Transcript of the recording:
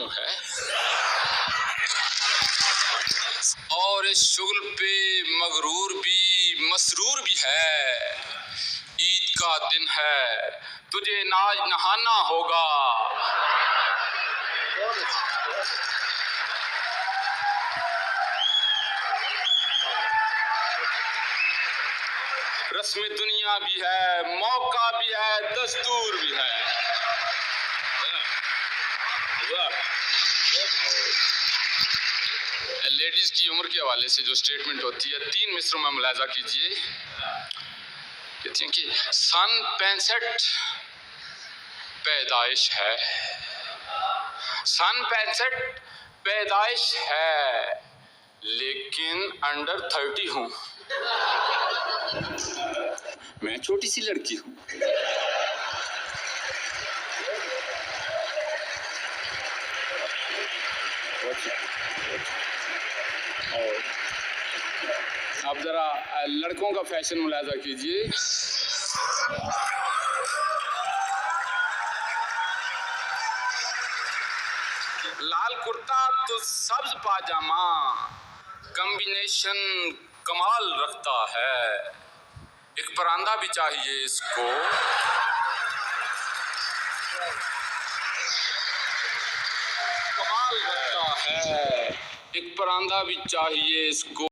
शुक्र है, और इस शुक्र पे मगरूर भी मसरूर भी है। ईद का दिन है, तुझे नाज नहाना होगा। रस्म दुनिया भी है, मौका भी है, दस्तूर भी है। लेडीज की उम्र के हवाले से जो स्टेटमेंट होती है, 3 मिसरों में मुलाजा कीजिए। कहती हैं कि सन 65 पैदाइश है, सन 65 पैदाइश है, लेकिन अंडर 30 हूं। मैं छोटी सी लड़की हूं। और अब जरा लड़कों का फैशन मुलाजा कीजिए। लाल कुर्ता तो सब्ज पाजामा, कॉम्बिनेशन कमाल रखता है। एक परांदा भी चाहिए इसको, कमाल रखता है। एक परांदा भी चाहिए इसको।